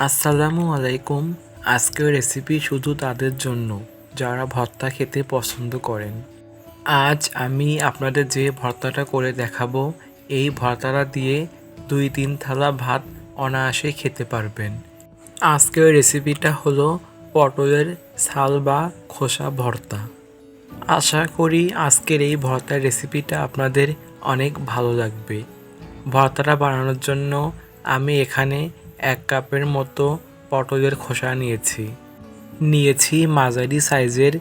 আসসালামু আলাইকুম। আজকের রেসিপি শুধু তাদের জন্য যারা ভর্তা খেতে পছন্দ করেন। আজ আমি আপনাদের যে ভর্তাটা করে দেখাবো, এই ভর্তাটা দিয়ে 2-3 থালা ভাত অনায়াসে খেতে পারবেন। আজকের রেসিপিটা হলো পটলের ছাল বা খোসা ভর্তা। আশা করি আজকের এই ভর্তার রেসিপিটা আপনাদের অনেক ভালো লাগবে। ভর্তাটা বানানোর জন্য আমি এখানে 1 কাপের মতো পটলের খোসা নিয়েছি মাঝারি সাইজের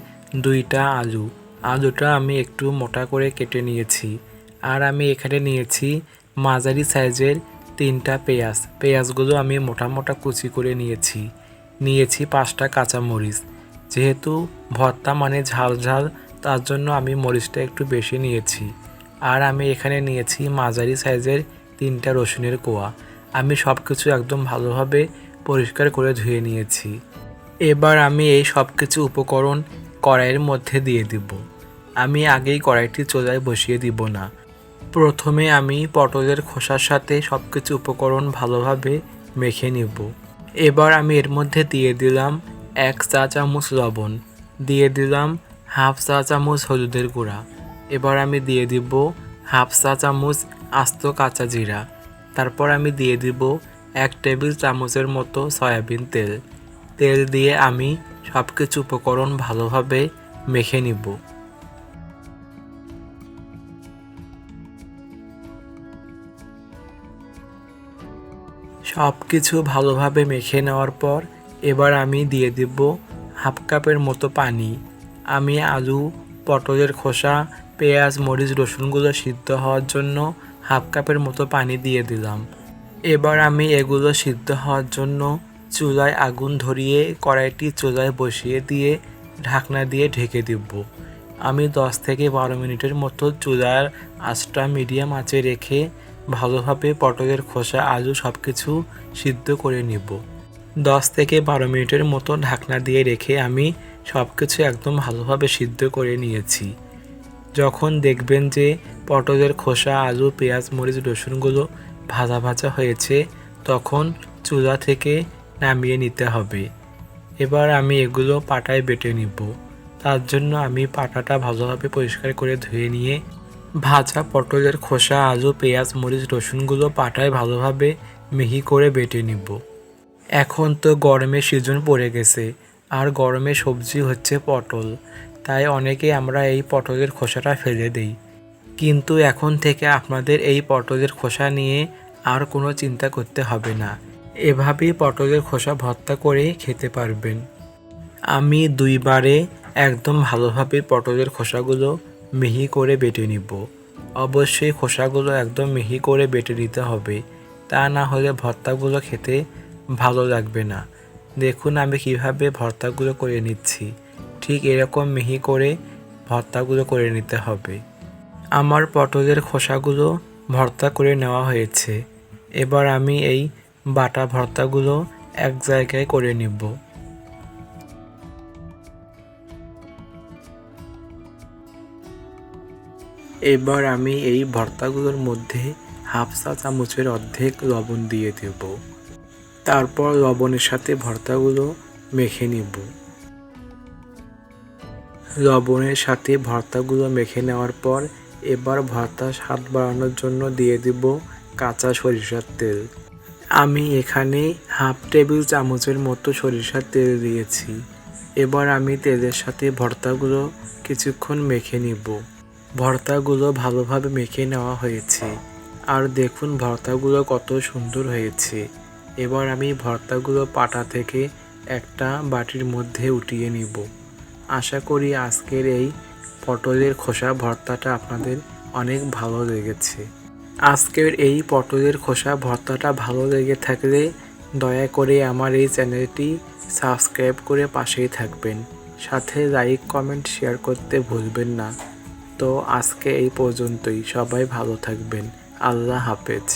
2টা আলু। আলুটা আমি একটু মোটা করে কেটে নিয়েছি। আর আমি এখানে নিয়েছি মাঝারি সাইজের 3টা পেঁয়াজ। পেঁয়াজগুলো আমি মোটা মোটা কুচি করে নিয়েছি 5টা কাঁচামরিচ। যেহেতু ভর্তা মানে ঝাল ঝাল, তার জন্য আমি মরিচটা একটু বেশি নিয়েছি। আর আমি এখানে নিয়েছি মাঝারি সাইজের 3টা রসুনের কোয়া। আমি সব কিছু একদম ভালোভাবে পরিষ্কার করে ধুয়ে নিয়েছি। এবার আমি এই সব কিছু উপকরণ কড়াইয়ের মধ্যে দিয়ে দিব। আমি আগেই কড়াইটি চুলায় বসিয়ে দিব না। প্রথমে আমি পটলের খোসার সাথে সব কিছু উপকরণ ভালোভাবে মেখে নিব। এবার আমি এর মধ্যে দিয়ে দিলাম 1 চা চামচ লবণ, দিয়ে দিলাম 1/2 চা চামচ হলুদের গুঁড়া। এবার আমি দিয়ে দিব 1/2 চা চামচ আস্ত কাঁচা জিরা। তারপর আমি দিয়ে দিব 1 টেবিল চামচের মতো সয়াবিন তেল দিয়ে আমি সব কিছু উপকরণ ভালোভাবে মেখে নিব। সব কিছু ভালোভাবে মেখে নেওয়ার পর এবার আমি দিয়ে দিব 1/2 কাপের মতো পানি। আমি আলু, পটলের খোসা, পেঁয়াজ, মরিচ, রসুনগুলো সিদ্ধ হওয়ার জন্য 1/2 কাপের মতো পানি দিয়ে দিলাম। এবার আমি এগুলো সিদ্ধ হওয়ার জন্য চুলায় আগুন ধরিয়ে কড়াইটি চুলায় বসিয়ে দিয়ে ঢাকনা দিয়ে ঢেকে দিব। আমি 10 থেকে 12 মিনিটের মতো চুলার আঁচটা মিডিয়াম আঁচে রেখে ভালোভাবে পটলের খোসা, আলু সব কিছু সিদ্ধ করে নিব। 10 থেকে 12 মিনিটের মতো ঢাকনা দিয়ে রেখে আমি সব কিছু একদম ভালোভাবে সিদ্ধ করে নিয়েছি। যখন দেখবেন যে পটলের খোসা, আলু, পেঁয়াজ, মরিচ, রসুনগুলো ভাজা ভাজা হয়েছে, তখন চুলা থেকে নামিয়ে নিতে হবে। এবার আমি এগুলো পাটায় বেটে নিব। তার জন্য আমি পাটাটা ভালোভাবে পরিষ্কার করে ধুয়ে নিয়ে ভাজা পটলের খোসা, আলু, পেঁয়াজ, মরিচ, রসুনগুলো পাটায় ভালোভাবে মিহি করে বেটে নিব। এখন তো গরমের সিজন পড়ে গেছে, আর গরমে সবজি হচ্ছে পটল। তাই অনেকে আমরা এই পটলের খোসাটা ফেলে দিই। কিন্তু এখন থেকে আপনাদের এই পটলের খোসা নিয়ে আর কোনো চিন্তা করতে হবে না। এভাবেই পটলের খোসা ভর্তা করে খেতে পারবেন। আমি 2 বারে একদম ভালোভাবে পটলের খোসাগুলো মিহি করে বেটে নিব। অবশ্যই খোসাগুলো একদম মিহি করে বেটে নিতে হবে, তা না হলে ভর্তাগুলো খেতে ভালো লাগবে না। দেখুন আমি কিভাবে ভর্তাগুলো করে নিচ্ছি। ঠিক এরকম মিহি করে ভর্তাগুলো করে নিতে হবে। আমার পটলের খোসাগুলো ভর্তা করে নেওয়া হয়েছে। এবার আমি এই বাটা ভর্তাগুলো এক জায়গায় করে নিব। এবার আমি এই ভর্তাগুলোর মধ্যে 1/2 চা চামচের অর্ধেক লবণ দিয়ে দেব। তারপর লবণের সাথে ভর্তাগুলো মেখে নিব। লবণের সাথে ভর্তাগুলো মেখে নেওয়ার পর এবার ভর্তার স্বাদ বাড়ানোর জন্য দিয়ে দিব কাঁচা সরিষার তেল। আমি এখানে 1/2 টেবিল চামচের মতো সরিষার তেল দিয়েছি। এবার আমি তেলের সাথে ভর্তাগুলো কিছুক্ষণ মেখে নিব। ভর্তাগুলো ভালোভাবে মেখে নেওয়া হয়েছে। আর দেখুন ভর্তাগুলো কত সুন্দর হয়েছে। এবার আমি ভর্তাগুলো পাটা থেকে একটা বাটির মধ্যে উঠিয়ে নিব। আশা করি আজকের এই পটলের খোসা ভর্তাটা আপনাদের অনেক ভালো লেগেছে। আজকের এই পটলের খোসা ভর্তাটা ভালো লেগে থাকলে দয়া করে আমার এই চ্যানেলটি সাবস্ক্রাইব করে পাশেই থাকবেন। সাথে লাইক, কমেন্ট, শেয়ার করতে ভুলবেন না। তো আজকে এই পর্যন্তই। সবাই ভালো থাকবেন। আল্লাহ হাফেজ।